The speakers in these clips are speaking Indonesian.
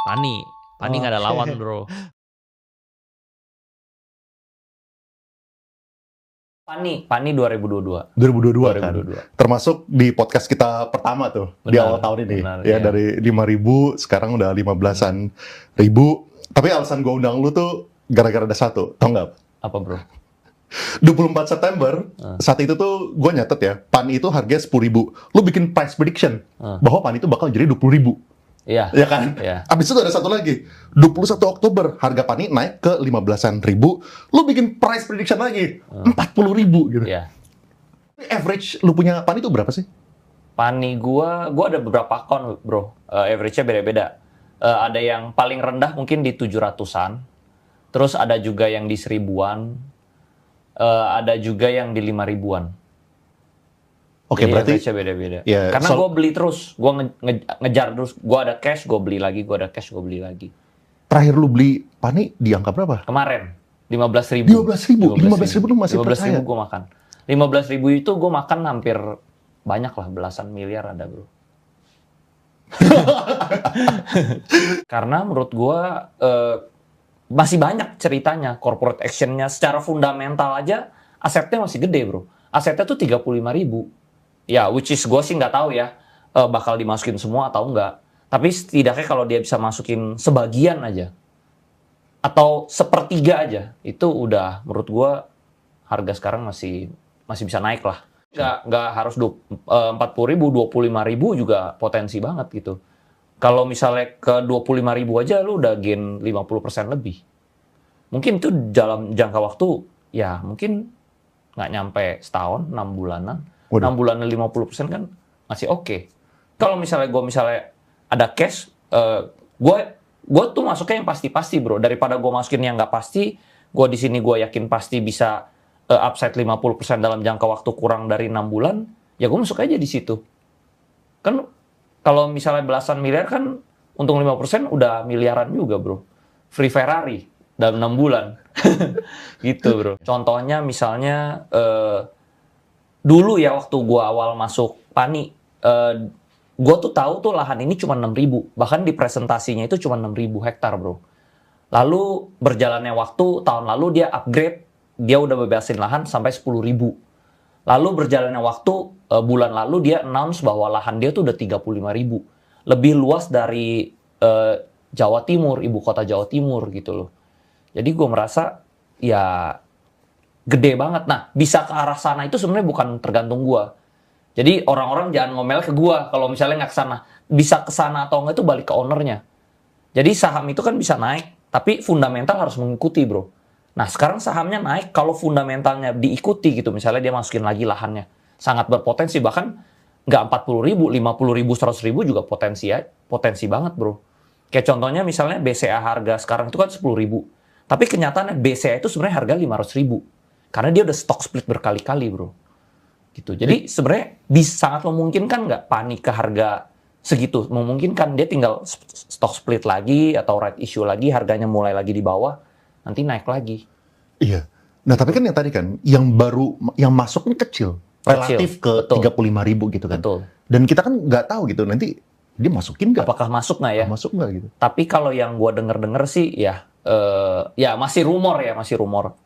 Pani nggak ada lawan bro. Pani 2022. 2022 kan. 2022. Termasuk di podcast kita pertama tuh di Benar, awal tahun ini. benar, Ya iya. dari 5.000 sekarang udah 15-an ribu. Tapi alasan gue undang lu tuh gara-gara ada satu. Tau nggak? Apa bro? 24 September saat itu tuh gue nyatet ya, PAN itu harganya 10.000. Lu bikin price prediction bahwa PAN itu bakal jadi 20.000. Iya. Ya kan? Iya. Abis itu ada satu lagi, 21 Oktober harga PAN naik ke 15-an ribu. Lu bikin price prediction lagi 40.000 gitu. Iya. Average lu punya PAN itu berapa sih? Pani gua ada beberapa account bro. Average-nya beda-beda. Ada yang paling rendah mungkin di 700-an. Terus ada juga yang di 1000-an. Ada juga yang di 5.000-an. Oke, Jadi berarti average-nya beda-beda. ya, Karena gue beli terus, gue ngejar terus. Gue ada cash, gue beli lagi. Gue ada cash, gue beli lagi. terakhir lu beli PAN di angka berapa? Kemarin 15.000. 15.000 lu masih 15.000 percaya? gue makan. 15.000 itu gue makan hampir banyak lah, belasan miliar ada bro. Karena menurut gue masih banyak ceritanya, corporate actionnya secara fundamental aja asetnya masih gede bro. Asetnya tuh 35.000. Ya, which is gue sih nggak tahu ya bakal dimasukin semua atau enggak. Tapi setidaknya kalau dia bisa masukin sebagian aja atau sepertiga aja, itu udah menurut gue harga sekarang masih bisa naik lah. Nggak harus 40.000, 25.000 juga potensi banget gitu. Kalau misalnya ke 25.000 aja lu udah gain 50% lebih. Mungkin itu dalam jangka waktu ya mungkin nggak nyampe setahun, 6 bulanan. 6 bulanan 50% kan masih oke. Kalau misalnya gue ada cash, gue tuh masuknya yang pasti-pasti bro. Daripada gue masukin yang nggak pasti, gue di sini gue yakin pasti bisa upside 50% dalam jangka waktu kurang dari 6 bulan, ya gue masuk aja di situ. Kan kalau misalnya belasan miliar kan untung 5% udah miliaran juga bro. Free Ferrari dalam 6 bulan. Gitu bro. Contohnya misalnya dulu ya waktu gue awal masuk Pani, gue tuh tahu tuh lahan ini cuma 6.000. Bahkan di presentasinya itu cuma 6.000 hektar bro. Lalu berjalannya waktu, tahun lalu dia upgrade, dia udah bebasin lahan sampai 10.000. Lalu berjalannya waktu, bulan lalu dia announce bahwa lahan dia tuh udah 35.000. Lebih luas dari Jawa Timur, ibu kota Jawa Timur gitu loh. Jadi gue merasa ya gede banget. Nah, bisa ke arah sana itu sebenarnya bukan tergantung gue. Jadi orang-orang jangan ngomel ke gue kalau misalnya nggak ke sana. Bisa ke sana atau nggak itu balik ke ownernya. Jadi saham itu kan bisa naik, tapi fundamental harus mengikuti bro. Nah sekarang sahamnya naik kalau fundamentalnya diikuti gitu. Misalnya dia masukin lagi lahannya. Sangat berpotensi, bahkan nggak 40.000, 50.000, 100.000 juga potensi banget bro. Kayak contohnya misalnya BCA harga sekarang itu kan 10.000. Tapi kenyataannya BCA itu sebenarnya harga 500.000. Karena dia udah stock split berkali-kali bro. Gitu. Jadi sebenarnya sangat memungkinkan nggak panik ke harga segitu? Memungkinkan, dia tinggal stock split lagi atau right issue lagi, harganya mulai lagi di bawah, nanti naik lagi. Iya. Nah tapi kan yang tadi kan, yang masuk kan kecil. Relatif ke 35.000 gitu kan. Betul. Dan kita kan nggak tahu gitu, nanti dia masukin nggak? Apakah masuk nggak ya? Masuk nggak gitu. Tapi kalau yang gue denger sih ya, ya masih rumor.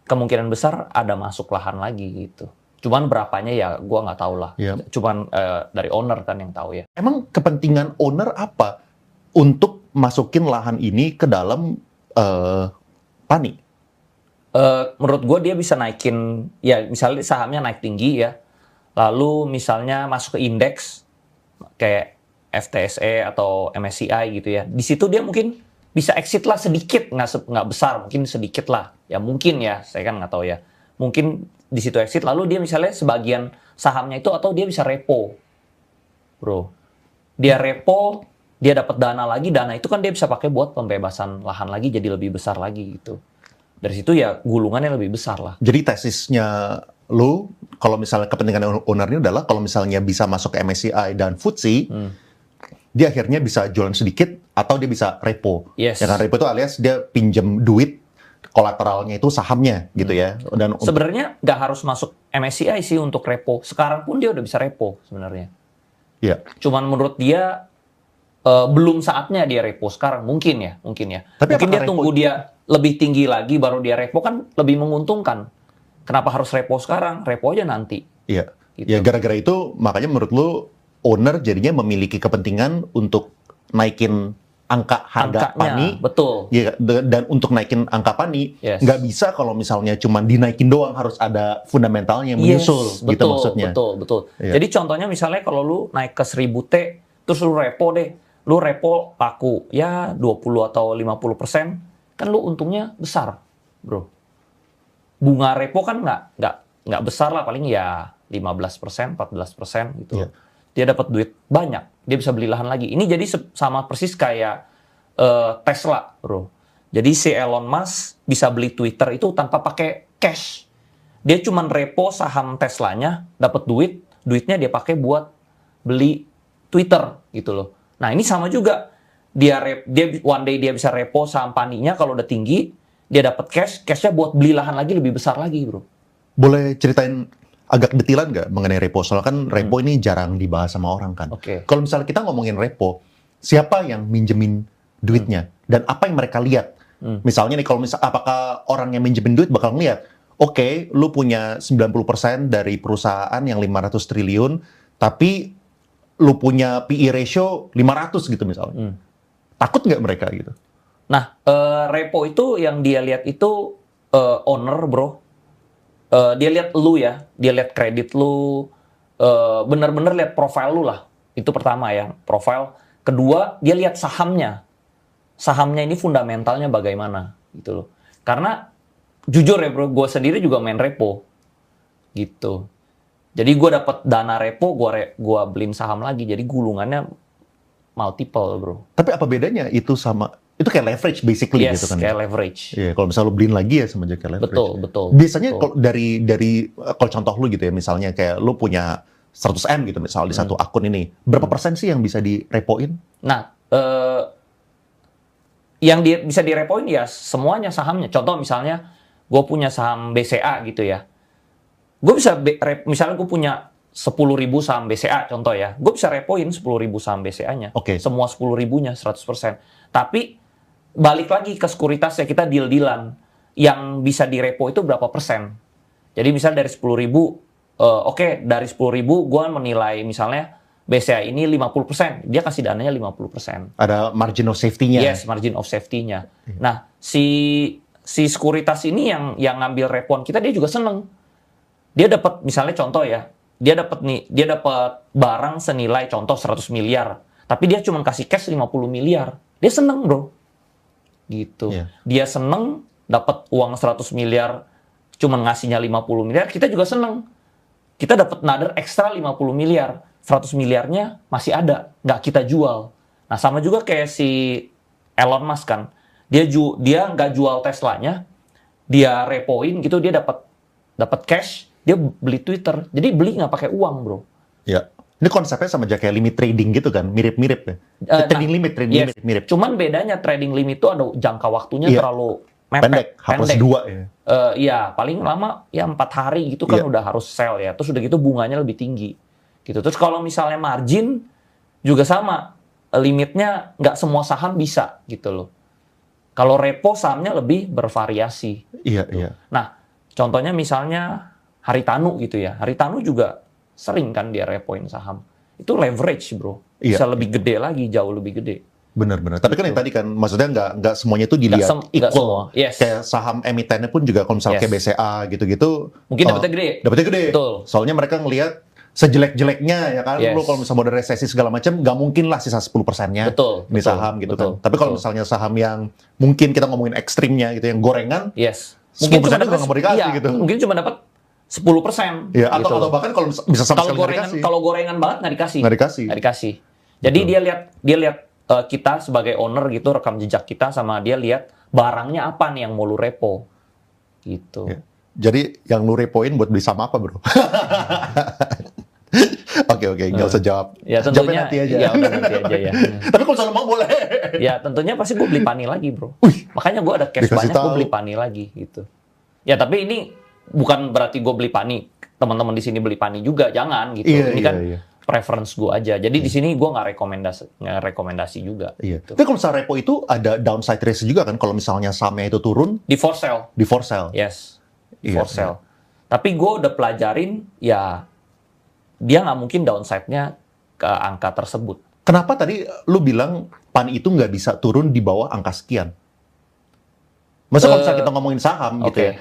Kemungkinan besar ada masuk lahan lagi gitu. Cuman berapanya ya gue nggak tahu lah. Ya. Cuman dari owner kan yang tahu ya. Emang kepentingan owner apa untuk masukin lahan ini ke dalam Pani? Menurut gue dia bisa naikin, ya misalnya sahamnya naik tinggi ya. Lalu misalnya masuk ke indeks kayak FTSE atau MSCI gitu ya. Di situ dia mungkin bisa exit lah sedikit, nggak besar, mungkin sedikit lah. Ya mungkin ya, saya kan nggak tahu ya. Mungkin di situ exit, lalu dia misalnya sebagian sahamnya itu, atau dia bisa repo. Bro, dia repo, dia dapat dana lagi, dana itu kan dia bisa pakai buat pembebasan lahan lagi, jadi lebih besar lagi gitu. Dari situ ya gulungannya lebih besar lah. Jadi tesisnya lu, kalau misalnya kepentingan ownernya adalah kalau misalnya bisa masuk ke MSCI dan FTSE, dia akhirnya bisa jualan sedikit atau dia bisa repo. Yes. Ya kan, repo itu alias dia pinjam duit, kolateralnya itu sahamnya gitu ya. Dan sebenarnya nggak harus masuk MSCI sih untuk repo. Sekarang pun dia udah bisa repo sebenarnya. Iya. Cuman menurut dia belum saatnya dia repo sekarang, mungkin ya. Tapi Mungkin dia apakah tunggu dia lebih tinggi lagi baru dia repo, kan lebih menguntungkan. Kenapa harus repo sekarang? Repo aja nanti. Iya. Gitu. Ya gara-gara itu makanya menurut lu owner jadinya memiliki kepentingan untuk naikin angka harga Angkanya, Pani. betul. Ya, dan untuk naikin angka Pani Yes. nggak bisa kalau misalnya cuma dinaikin doang, harus ada fundamentalnya yang menyusul gitu betul, maksudnya. Betul. Iya. Jadi contohnya misalnya kalau lu naik ke 1000 T, terus lu repo deh. Lu repo laku ya 20 atau 50%, kan lu untungnya besar, bro. Bunga repo kan nggak besar lah, paling ya 15%, 14% gitu. Iya. Dia dapat duit banyak, dia bisa beli lahan lagi. Ini jadi sama persis kayak Tesla, bro. Jadi si Elon Musk bisa beli Twitter itu tanpa pakai cash. Dia cuman repo saham Teslanya, dapat duitnya dia pakai buat beli Twitter gitu loh. Nah, ini sama juga. Dia one day dia bisa repo saham Paninya kalau udah tinggi, dia dapat cashnya buat beli lahan lagi lebih besar lagi, bro. Boleh ceritain agak detilan nggak mengenai repo? Soalnya kan repo ini jarang dibahas sama orang kan. Oke. Kalau misalnya kita ngomongin repo, siapa yang minjemin duitnya? Dan apa yang mereka lihat? Misalnya nih, kalau apakah orang yang minjemin duit bakal ngeliat, oke, lu punya 90% dari perusahaan yang 500 triliun, tapi lu punya PE ratio 500 gitu misalnya. Takut nggak mereka gitu? Nah, repo itu yang dia lihat itu owner, bro. Dia lihat lu ya, dia lihat kredit lu, bener-bener lihat profile lu lah. Itu pertama ya, profile. Kedua, dia lihat sahamnya. Sahamnya ini fundamentalnya bagaimana gitu loh. Karena jujur ya bro, gue sendiri juga main repo gitu. Jadi gue dapat dana repo, gue beliin saham lagi. Jadi gulungannya multiple, bro. Tapi apa bedanya itu sama, itu kayak leverage basically Yes, gitu kan? kayak leverage. Iya, kalau misalnya lu beliin lagi ya sama aja kayak leverage. Betul. Biasanya Betul. kalau dari kalau contoh lu gitu ya, misalnya kayak lu punya 100M gitu misal di satu akun ini, berapa persen sih yang bisa direpoin? Nah, yang bisa direpoin ya semuanya sahamnya. Contoh misalnya, gue punya saham BCA gitu ya. Gue bisa, misalnya gue punya 10.000 saham BCA contoh ya. Gue bisa repoin 10.000 saham BCA-nya. Oke. Semua 10.000-nya 100%. Tapi balik lagi ke sekuritas ya, kita deal-dealan. Yang bisa direpo itu berapa persen. Jadi misalnya dari 10.000, oke, dari 10.000 gue menilai misalnya BCA ini 50%, dia kasih dananya 50%. Ada margin of safety-nya. Yes, margin of safety-nya. Nah, si sekuritas ini yang ngambil repoan kita, dia juga seneng. Dia dapat misalnya contoh ya, dia dapat barang senilai contoh 100 miliar, tapi dia cuma kasih cash 50 miliar. Dia seneng, bro. Gitu. Iya. Dia seneng dapat uang 100 miliar cuma ngasihnya 50 miliar, kita juga seneng. Kita dapat another ekstra 50 miliar. 100 miliarnya masih ada, nggak kita jual. Nah, sama juga kayak si Elon Musk kan. Dia nggak jual Teslanya, dia repoin gitu, dia dapat cash, dia beli Twitter. Jadi beli nggak pakai uang, bro. Ya. Ini konsepnya sama aja kayak limit trading gitu kan, mirip-mirip ya. Trading limit Yes. mirip. Cuman bedanya trading limit itu ada jangka waktunya Iya. terlalu Pendek, H+2 ya. Iya, paling lama ya 4 hari gitu kan Iya. udah harus sell ya. Terus udah gitu bunganya lebih tinggi. Gitu. Terus kalau misalnya margin juga sama, limitnya nggak semua saham bisa gitu loh. Kalau repo sahamnya lebih bervariasi. Iya. Nah, contohnya misalnya Haritanu gitu ya. Haritanu juga sering kan dia repoin saham. Itu leverage, bro. Bisa Iya. lebih gede lagi, jauh lebih gede. Benar. Tapi kan yang tadi kan, maksudnya nggak semuanya itu dilihat Nggak semua. Yes. Kayak saham emitennya pun juga kalau misalnya Yes. kayak BCA gitu-gitu. Mungkin dapetnya gede. Dapetnya gede. Betul. Soalnya mereka ngelihat sejelek-jeleknya ya kan, Yes. lu kalau misalnya mau ada resesi segala macam, nggak mungkin lah sisa 10%-nya di saham gitu kan. Tapi kalau misalnya saham yang mungkin kita ngomongin ekstrimnya gitu, yang gorengan, yes. 10% juga nggak mau dikasih iya, gitu. mungkin cuma dapat 10%. Ya, gitu. atau bahkan kalau bisa sama sekali nggak dikasih. Kalau gorengan banget nggak dikasih. Nggak dikasih. Jadi dia lihat kita sebagai owner gitu, rekam jejak kita, sama dia lihat barangnya apa nih yang mau lu repo. Gitu. Ya. Jadi yang lu repoin buat beli saham apa, bro? Oke, nggak usah jawab. Ya Jawabnya tentunya nanti aja. Ya, udah nanti aja ya. Tapi kalau misalnya mau boleh. Ya tentunya pasti gue beli Pani lagi, bro. Makanya gue ada cash Dikasih banyak, gue tahu. beli Pani lagi gitu. Ya tapi ini bukan berarti gue beli Pani, teman-teman di sini beli Pani juga, jangan gitu. Iya, Ini kan iya. preference gue aja. Jadi di sini gue nggak rekomendasi juga. Iya. Gitu. Tapi kalau misalnya repo itu ada downside risk juga kan, kalau misalnya sahamnya itu turun Di for sale. di for sale. Yes, Iya, for sale. Tapi gue udah pelajarin, ya dia nggak mungkin downside-nya ke angka tersebut. Kenapa tadi lu bilang PANI itu nggak bisa turun di bawah angka sekian? Masa kalau misalnya kita ngomongin saham gitu ya.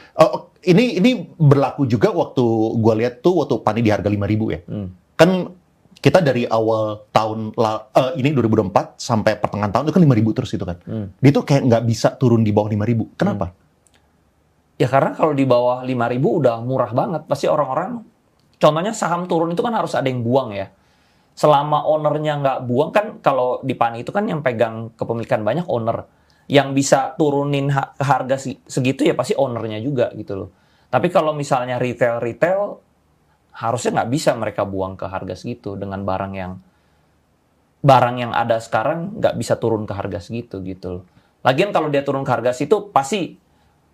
Ini berlaku juga waktu gua lihat tuh waktu PANI di harga 5.000 ya. Kan kita dari awal tahun ini 2024 sampai pertengahan tahun itu kan 5.000 terus itu kan. Dia tuh kayak nggak bisa turun di bawah 5.000. Kenapa? Ya karena kalau di bawah 5.000 udah murah banget. Pasti orang-orang, contohnya saham turun itu kan harus ada yang buang ya. Selama ownernya nggak buang, kan kalau di PANI itu kan yang pegang kepemilikan banyak owner. Yang bisa turunin harga segitu ya pasti ownernya juga gitu loh. Tapi kalau misalnya retail, harusnya nggak bisa mereka buang ke harga segitu dengan barang yang ada sekarang nggak bisa turun ke harga segitu gitu loh. Lagian kalau dia turun ke harga situ pasti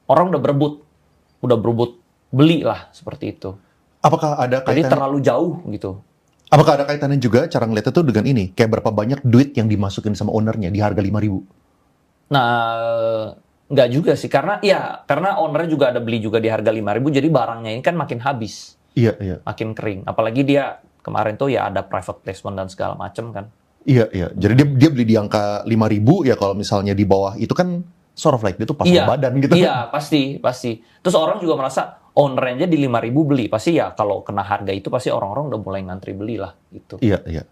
orang udah berebut beli lah seperti itu. Apakah ada Jadi kaitannya? terlalu jauh gitu. Apakah ada kaitannya juga cara ngeliatnya tuh dengan ini? Kayak berapa banyak duit yang dimasukin sama ownernya di harga 5.000? Nah, nggak juga sih. Karena ownernya juga ada beli juga di harga 5.000, jadi barangnya ini kan makin habis. Iya, iya. Makin kering. Apalagi dia kemarin tuh ya ada private placement dan segala macam kan. Iya, iya. Jadi dia beli di angka 5.000 ya, kalau misalnya di bawah itu kan sort of like dia tuh pasang badan gitu. Iya, pasti. Terus orang juga merasa ownernya aja di 5.000 beli. Pasti ya kalau kena harga itu pasti orang-orang udah mulai ngantri beli lah gitu. Iya, iya.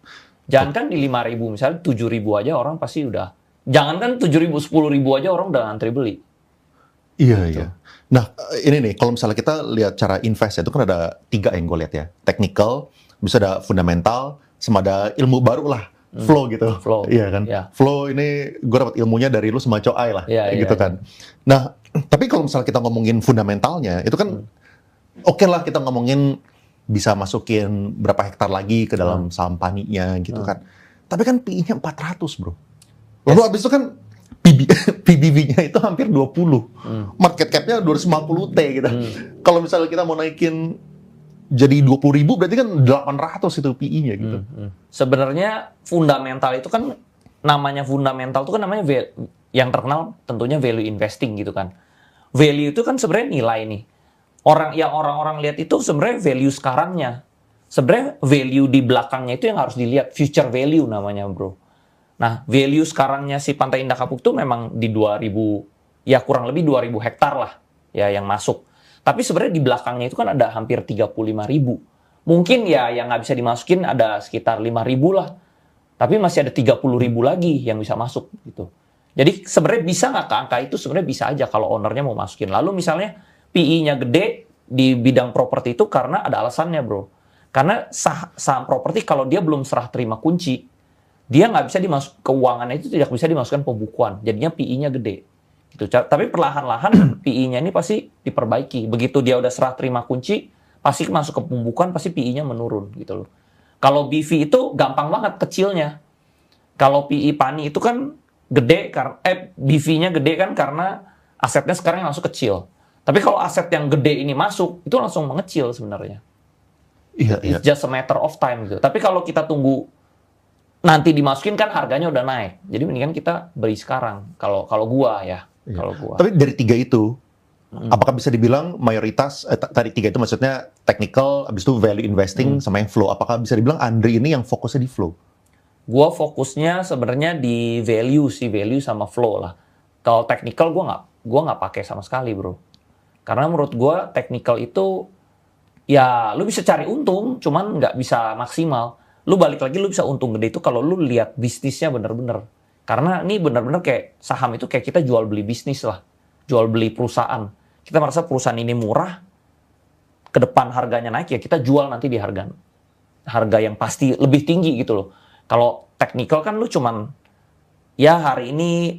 Jangan kan di 5.000, misalnya 7.000 aja orang pasti udah. Jangan kan 7.000, 10.000 aja orang udah ngantri beli. Iya, iya. Nah, ini nih, kalau misalnya kita lihat cara invest itu kan ada 3 yang gue lihat ya. Technical, bisa ada fundamental, sama ada ilmu baru lah. Flow gitu. Flow. Iya kan? Yeah. Flow ini gue dapat ilmunya dari lu sama Coai lah. Iya, gitu iya, kan. Nah, tapi kalau misalnya kita ngomongin fundamentalnya, itu kan oke lah kita ngomongin bisa masukin berapa hektar lagi ke dalam saham PANI-nya gitu kan. Tapi kan PI-nya 400 bro. Lalu abis itu kan PBB-nya itu hampir 20. Market cap-nya 250 T gitu. Kalau misalnya kita mau naikin jadi 20.000 berarti kan 800 itu PI-nya gitu. Sebenarnya fundamental itu kan namanya fundamental itu kan namanya yang terkenal tentunya value investing gitu kan. Value itu kan sebenarnya nilai nih. Orang-orang lihat itu sebenarnya value sekarangnya. Sebenarnya value di belakangnya itu yang harus dilihat, future value namanya, bro. Nah, value sekarangnya si Pantai Indah Kapuk itu memang di 2.000, ya kurang lebih 2.000 hektar lah ya yang masuk. Tapi sebenarnya di belakangnya itu kan ada hampir 35.000. Mungkin ya yang nggak bisa dimasukin ada sekitar 5.000 lah. Tapi masih ada 30.000 lagi yang bisa masuk gitu. Jadi sebenarnya bisa nggak ke angka itu? Sebenarnya bisa aja kalau ownernya mau masukin. Lalu misalnya PI-nya gede di bidang properti itu karena ada alasannya, bro. Karena saham properti kalau dia belum serah terima kunci, dia nggak bisa keuangannya itu tidak bisa dimasukkan pembukuan. Jadinya PI-nya gede. Gitu. Tapi perlahan-lahan PI-nya ini pasti diperbaiki. Begitu dia udah serah terima kunci, pasti masuk ke pembukuan, pasti PI-nya menurun gitu loh. Kalau BV itu gampang banget kecilnya. Kalau PI PANI itu kan gede, BV-nya gede kan karena asetnya sekarang langsung kecil. Tapi kalau aset yang gede ini masuk, itu langsung mengecil sebenarnya. Iya, iya. It's just a matter of time gitu. Tapi kalau kita tunggu nanti dimasukin kan harganya udah naik. Jadi mendingan kita beli sekarang. Kalau gua ya, kalau gua. Tapi dari 3 itu, apakah bisa dibilang mayoritas tadi 3 itu maksudnya technical, habis itu value investing sama yang flow. Apakah bisa dibilang Andri ini yang fokusnya di flow? Gua fokusnya sebenarnya di value sama flow lah. Kalau technical gua nggak pakai sama sekali, bro. Karena menurut gua technical itu ya lu bisa cari untung, cuman nggak bisa maksimal. Lu balik lagi lu bisa untung gede itu kalau lu lihat bisnisnya bener-bener. Karena ini bener-bener kayak saham itu kayak kita jual beli bisnis lah. Jual beli perusahaan. Kita merasa perusahaan ini murah, ke depan harganya naik ya kita jual nanti di harga yang pasti lebih tinggi gitu loh. Kalau technical kan lu cuman ya hari ini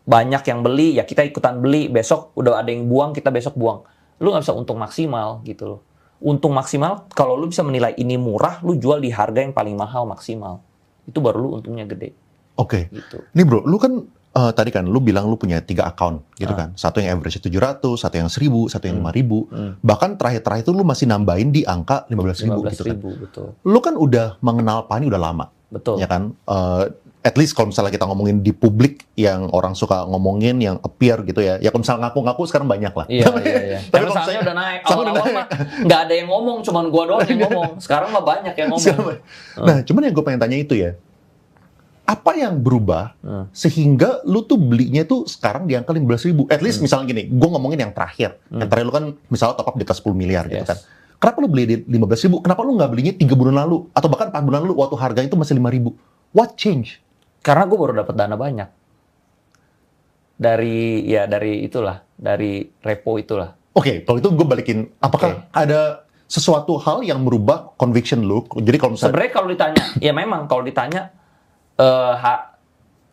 banyak yang beli, ya kita ikutan beli, besok udah ada yang buang, kita besok buang. Lu nggak bisa untung maksimal gitu loh. Untung maksimal, kalau lu bisa menilai ini murah, lu jual di harga yang paling mahal maksimal. Itu baru lu untungnya gede. Oke. Gitu. Nih bro, lu kan tadi kan lu bilang lu punya 3 account gitu kan. Satu yang average 700, satu yang 1000, satu yang 5000. Bahkan terakhir-terakhir itu lu masih nambahin di angka 15.000 gitu kan. Betul. Lu kan udah mengenal Pani udah lama. Betul. Ya kan? At least kalau misalnya kita ngomongin di publik yang orang suka ngomongin yang appear gitu ya. Ya kalau misalnya ngaku-ngaku sekarang banyak lah. Iya. Tapi Tapi kalau sahamnya misalnya udah naik. Awal-awal mah nggak ada yang ngomong, cuman gua doang yang ngomong. Sekarang mah banyak yang ngomong. Nah, cuman yang gue pengen tanya itu ya, apa yang berubah sehingga lu tuh belinya tuh sekarang di angka 15.000? At least misalnya gini, gue ngomongin yang terakhir. Yang terakhir lu kan misalnya top up di atas 10 miliar gitu kan. Kenapa lu beli di 15.000? Kenapa lu nggak belinya 3 bulan lalu? Atau bahkan 4 bulan lalu waktu harganya itu masih 5.000? What change? Karena gue baru dapat dana banyak. Dari repo itulah. Oke, kalau itu gue balikin. Apakah ada sesuatu hal yang merubah conviction lu? Jadi kalau misalnya... Sebenarnya kalau ditanya, ya memang kalau ditanya,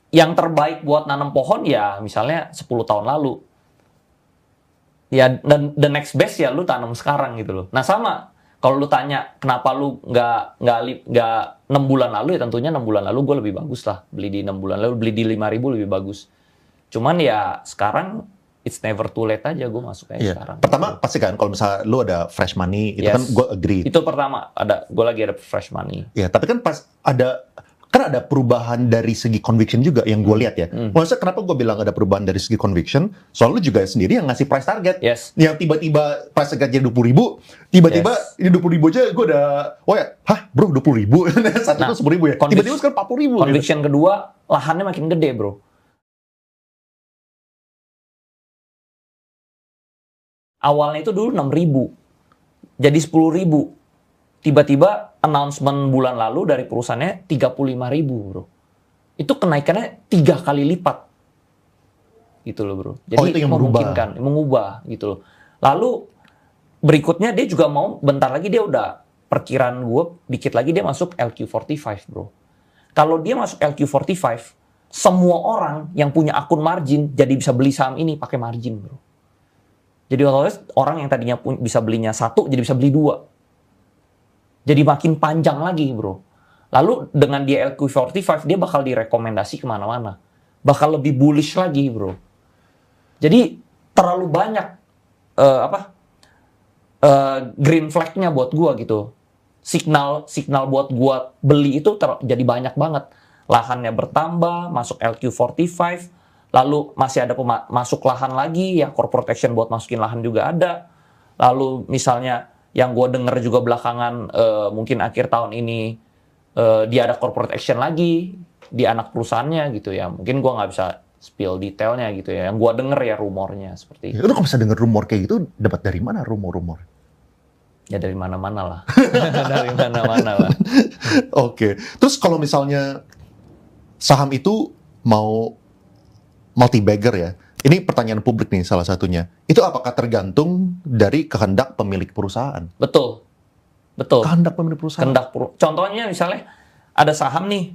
yang terbaik buat nanam pohon ya misalnya 10 tahun lalu. Ya, dan the next best ya lu tanam sekarang gitu loh. Nah sama, kalau lu tanya kenapa lu nggak 6 bulan lalu, ya tentunya 6 bulan lalu gue lebih bagus lah. Beli di 6 bulan lalu, beli di 5.000 lebih bagus. Cuman ya sekarang it's never too late aja gue masuk kayak sekarang. Pertama pasti kan kalau misalnya lu ada fresh money, itu kan gue agree. Itu pertama, gue lagi ada fresh money. Ya, tapi kan ada perubahan dari segi conviction juga yang gue lihat ya. Maksudnya kenapa gue bilang ada perubahan dari segi conviction? Soalnya lu juga sendiri yang ngasih price target. Yang tiba-tiba price target jadi 20.000, tiba-tiba ini 20.000 aja gue udah, bro 20.000, saat itu 10.000 ya. Tiba-tiba sekarang 40.000. Conviction kedua, lahannya makin gede bro. Awalnya itu dulu 6.000, jadi 10.000. Tiba-tiba announcement bulan lalu dari perusahaannya 35.000 bro. Itu kenaikannya 3 kali lipat. Gitu loh bro. Jadi itu yang memungkinkan, mengubah gitu loh. Lalu berikutnya dia juga mau, bentar lagi dia udah, perkiraan gue dikit lagi dia masuk LQ45 bro. Kalau dia masuk LQ45, semua orang yang punya akun margin jadi bisa beli saham ini pakai margin bro. Jadi otomatis orang yang tadinya bisa belinya 1 jadi bisa beli 2. Jadi makin panjang lagi bro. Lalu dengan dia LQ45 dia bakal direkomendasi kemana-mana. Bakal lebih bullish lagi bro. Jadi terlalu banyak green flag-nya buat gua gitu. Signal buat gua beli itu jadi banyak banget. Lahannya bertambah, masuk LQ45, lalu masih ada masuk lahan lagi, ya corporate action buat masukin lahan juga ada. Lalu misalnya yang gue denger juga belakangan mungkin akhir tahun ini dia ada corporate action lagi di anak perusahaannya gitu ya. Mungkin gue nggak bisa spill detailnya gitu ya. Yang gue denger ya rumornya seperti itu. Lu kok bisa denger rumor kayak gitu? Dapat dari mana rumor-rumor? Ya dari mana-mana lah. Dari mana-mana lah. Oke. Terus kalau misalnya saham itu mau multi-bagger ya. Ini pertanyaan publik nih salah satunya. Itu apakah tergantung dari kehendak pemilik perusahaan? Betul. Kehendak pemilik perusahaan. Contohnya misalnya ada saham nih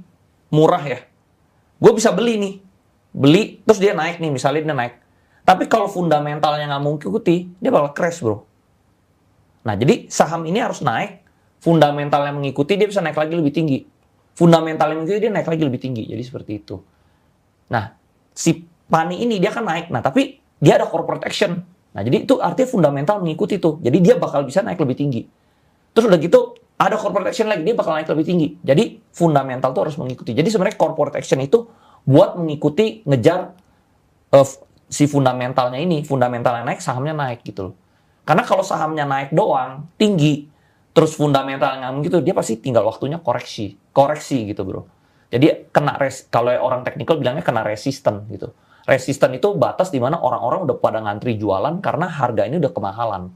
murah ya. Gue bisa beli nih. Beli terus dia naik nih, misalnya dia naik. Tapi kalau fundamentalnya nggak mengikuti, dia bakal crash bro. Nah jadi saham ini harus naik. Fundamentalnya mengikuti, dia bisa naik lagi lebih tinggi. Fundamentalnya mengikuti, dia naik lagi lebih tinggi. Jadi seperti itu. Nah si Pani ini dia kan naik, nah tapi dia ada corporate action. Nah jadi itu artinya fundamental mengikuti tuh. Jadi dia bakal bisa naik lebih tinggi. Terus udah gitu ada corporate action lagi, dia bakal naik lebih tinggi. Jadi fundamental tuh harus mengikuti. Jadi sebenarnya corporate action itu buat mengikuti, ngejar si fundamentalnya ini. Fundamentalnya naik, sahamnya naik gitu loh. Karena kalau sahamnya naik doang, tinggi, terus fundamentalnya nggak gitu, dia pasti tinggal waktunya koreksi gitu bro. Jadi kalau orang teknikal bilangnya kena resisten gitu. Resisten itu batas di mana orang-orang udah pada ngantri jualan karena harga ini udah kemahalan.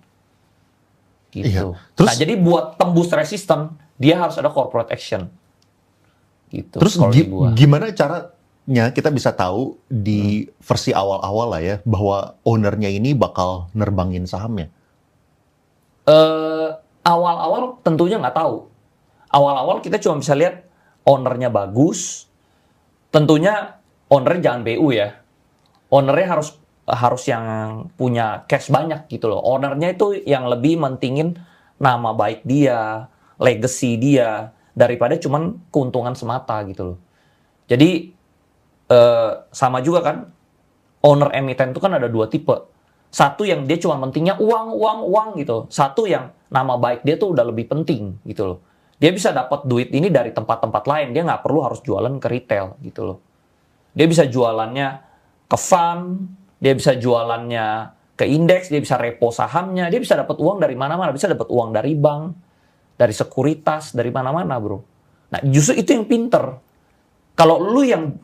Gitu. Iya. Terus, nah, jadi buat tembus resisten, dia harus ada corporate action. Gitu. Terus gimana caranya kita bisa tahu di versi awal-awal lah ya, bahwa ownernya ini bakal nerbangin sahamnya? Awal-awal tentunya nggak tahu. Awal-awal kita cuma bisa lihat ownernya bagus. Tentunya ownernya jangan BU ya. Ownernya harus yang punya cash banyak gitu loh. Ownernya itu yang lebih mentingin nama baik dia, legacy dia, daripada cuman keuntungan semata gitu loh. Jadi sama juga kan, owner emiten itu kan ada dua tipe. Satu yang dia cuma pentingnya uang gitu. Satu yang nama baik dia tuh udah lebih penting gitu loh. Dia bisa dapat duit ini dari tempat-tempat lain. Dia nggak perlu harus jualan ke retail gitu loh. Dia bisa jualannya ke fund, dia bisa jualannya ke indeks, dia bisa repo sahamnya, dia bisa dapat uang dari mana-mana, bisa dapat uang dari bank, dari sekuritas, dari mana-mana, bro. Nah, justru itu yang pinter. Kalau lu yang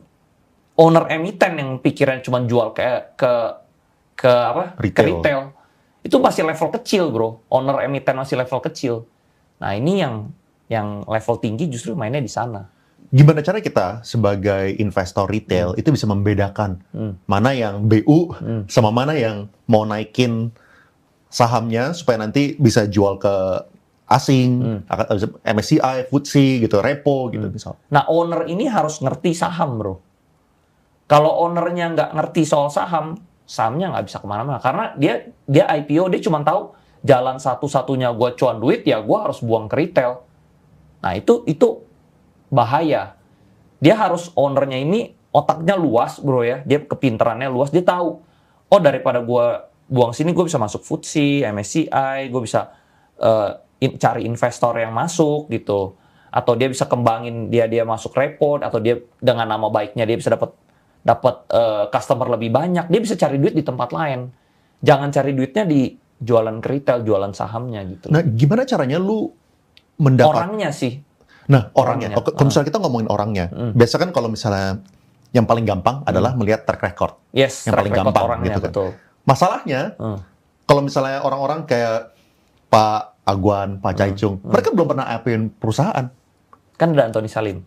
owner emiten yang pikirannya cuma jual ke retail, itu masih level kecil, bro. Owner emiten masih level kecil. Nah, ini yang level tinggi justru mainnya di sana. Gimana cara kita sebagai investor retail itu bisa membedakan mana yang BU sama mana yang mau naikin sahamnya supaya nanti bisa jual ke asing, MSCI, FTSE gitu, repo gitu misal. Nah, owner ini harus ngerti saham, bro. Kalau ownernya nggak ngerti soal saham, sahamnya nggak bisa kemana-mana. Karena dia IPO, dia cuma tahu jalan satu-satunya gue cuan duit, ya gue harus buang ke retail. Nah, itu bahaya. Dia harus ownernya ini otaknya luas, bro ya. Dia kepintarannya luas, dia tahu. Oh, daripada gue buang sini, gue bisa masuk FTSE, MSCI, gue bisa cari investor yang masuk gitu. Atau dia bisa kembangin dia masuk report, atau dia dengan nama baiknya dia bisa dapat customer lebih banyak. Dia bisa cari duit di tempat lain. Jangan cari duitnya di jualan ke retail, jualan sahamnya gitu. Nah, gimana caranya lu mendapat orangnya sih? Nah, orangnya. Kalau misalnya kita ngomongin orangnya, biasa kan kalau misalnya yang paling gampang adalah melihat track record. Yes, yang paling gampang orangnya, gitu kan. Betul. Masalahnya, kalau misalnya orang-orang kayak Pak Agwan, Pak Chai Chung, mereka belum pernah IPO perusahaan. Kan ada Anthony Salim.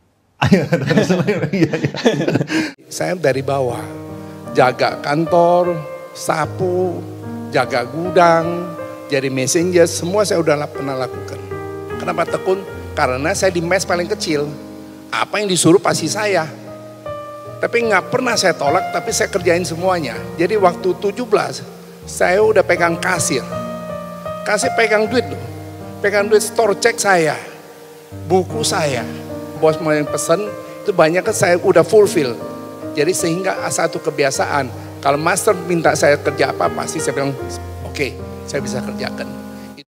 Saya dari bawah, jaga kantor, sapu, jaga gudang, jadi messenger, semua saya udah pernah lakukan. Kenapa tekun? Karena saya di mes paling kecil. Apa yang disuruh pasti saya. Tapi nggak pernah saya tolak, tapi saya kerjain semuanya. Jadi waktu 17, saya udah pegang kasir. Kasir pegang duit loh. Pegang duit store check saya. Buku saya. Bos mau yang pesen, itu banyak kan saya udah fulfill. Jadi sehingga satu kebiasaan. Kalau master minta saya kerja apa, pasti saya bilang, oke, saya bisa kerjakan.